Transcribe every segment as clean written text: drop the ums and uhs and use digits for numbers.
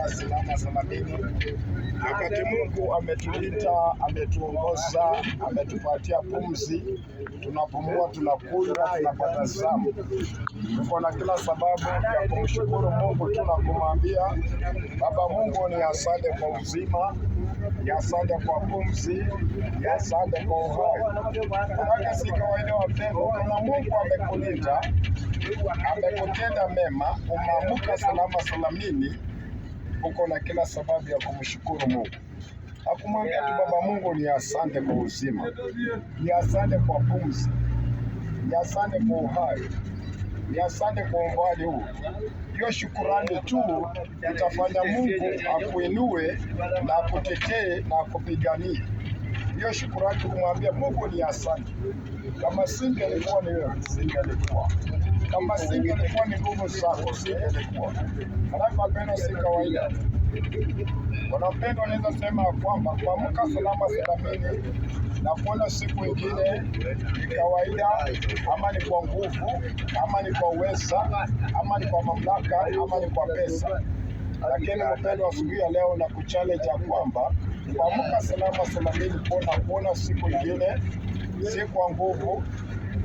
kuamka salama salamini. Wakati Mungu ametulinda, ametuongoza, ametupatia pumzi, tunapumua, tunakula, tunapata zamu. Tuko na kila sababu ya kumshukuru Mungu, tunakumwambia Baba Mungu, ni asante kwa uzima, ni asante kwa pumzi, ni asante kwa uhai. Maana si kawaida wapendwa, kuna Mungu amekulinda, amekutenda mema, umeamka salama salamini. Uko na kila sababu ya kumshukuru Mungu. Hakumwambia tu Baba Mungu, ni asante kwa uzima, ni asante kwa pumzi, ni asante kwa uhai, ni asante kwa umbali huu. Hiyo shukurani tu itafanya Mungu akuinue na akutetee na akupiganie. Hiyo shukurani kumwambia Mungu ni asante. Kama singelikuwa ni wewe, singelikuwa. Kama singelikuwa ni nguvu zako, singelikuwa. Halafu wapendwa, si kawaida. Wanapendwa, naweza sema kwamba kuamka salama salamini na kuona siku ingine ni kawaida, ama ni kwa nguvu, ama ni kwa uweza, ama ni kwa mamlaka, ama ni kwa pesa. Lakini mpendwa, asubuhi ya leo na kuchallenge ya kwamba kuamka salama salamini, kuona siku ingine, si kwa nguvu,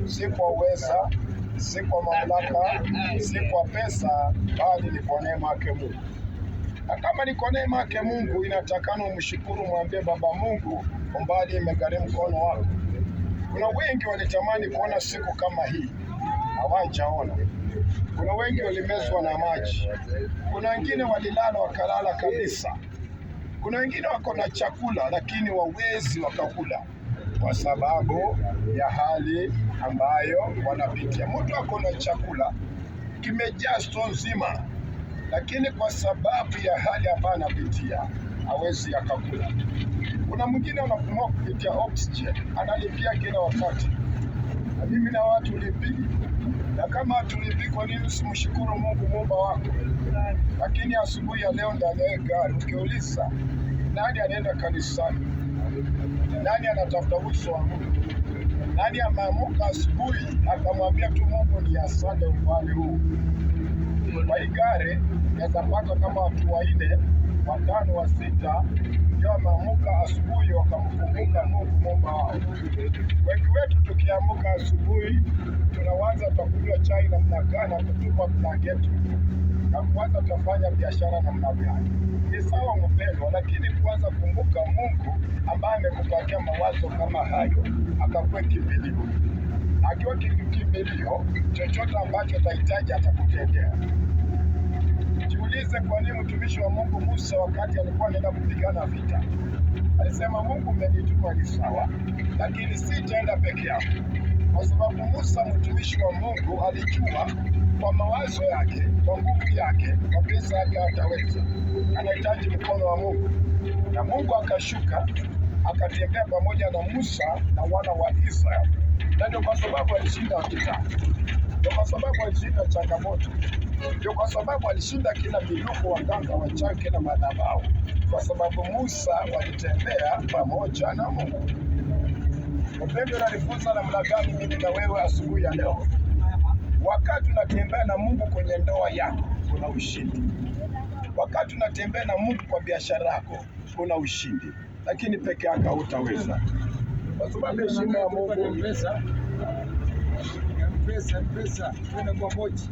si kwa uweza, si kwa mamlaka, si kwa pesa, bali ni kwa neema yake Mungu. Na kama ni kwa neema yake Mungu, inatakana umshukuru, mwambie Baba Mungu, umbali imegharimu mkono wako. Kuna wengi walitamani kuona siku kama hii, hawajaona. Kuna wengi walimezwa na maji. Kuna wengine walilala wakalala kabisa. Kuna wengine wako na chakula lakini wawezi wakakula kwa sababu ya hali ambayo wanapitia. Mtu ako na chakula kimejaa store nzima, lakini kwa sababu ya hali ambayo anapitia hawezi akakula. Kuna mwingine anapumua kupitia oxygen, analipia kila wakati. Na mimi na watu lipi, na kama hatulipi, kwa nini usimshukuru Mungu muumba wako? Lakini asubuhi ya leo ndani ya gari ukiuliza nani anaenda kanisani, nani anatafuta uso wa Mungu, nani ameamka asubuhi akamwambia tu Mungu ni asante umbali huu? Kwa hii gari yazapata kama watu 4, 5, 6 ndio wameamka asubuhi wakamkumbuka Mungu muumba wao. Wengi wetu tukiamka asubuhi tunawaza tutakunywa chai namna gani, kutupa blanketi na kuanza tutafanya biashara namna gani. Ni sawa mpendwa, lakini kwanza kumbuka Mungu ambaye amekupatia mawazo kama hayo, akakuwa kimbilio. Akiwa kimbilio, chochote ambacho utahitaji atakutendea. Jiulize, kwa nini mtumishi wa Mungu Musa wakati alikuwa anaenda kupigana vita alisema Mungu umenituma ni sawa, lakini sitaenda peke yangu? Kwa sababu Musa mtumishi wa Mungu alijua kwa mawazo yake, kwa nguvu yake, kwa pesa yake hataweza. Anahitaji mkono wa Mungu. Na Mungu akashuka akatembea pamoja na Musa na wana wa Israeli. Na ndio kwa sababu alishinda vita. Ndio kwa sababu alishinda changamoto. Ndio kwa sababu alishinda kila miluko, waganga, wachawi na madhabahu. Kwa sababu Musa walitembea pamoja na Mungu. Mpendwa, nalifunza namna gani mimi na wewe asubuhi ya leo? Wakati unatembea na Mungu kwenye ndoa yako, kuna ushindi. Wakati unatembea na Mungu kwa biashara yako, kuna ushindi. Lakini peke yako hutaweza. Kwa sababu heshima ya Mungu pesa, twende kwa moja.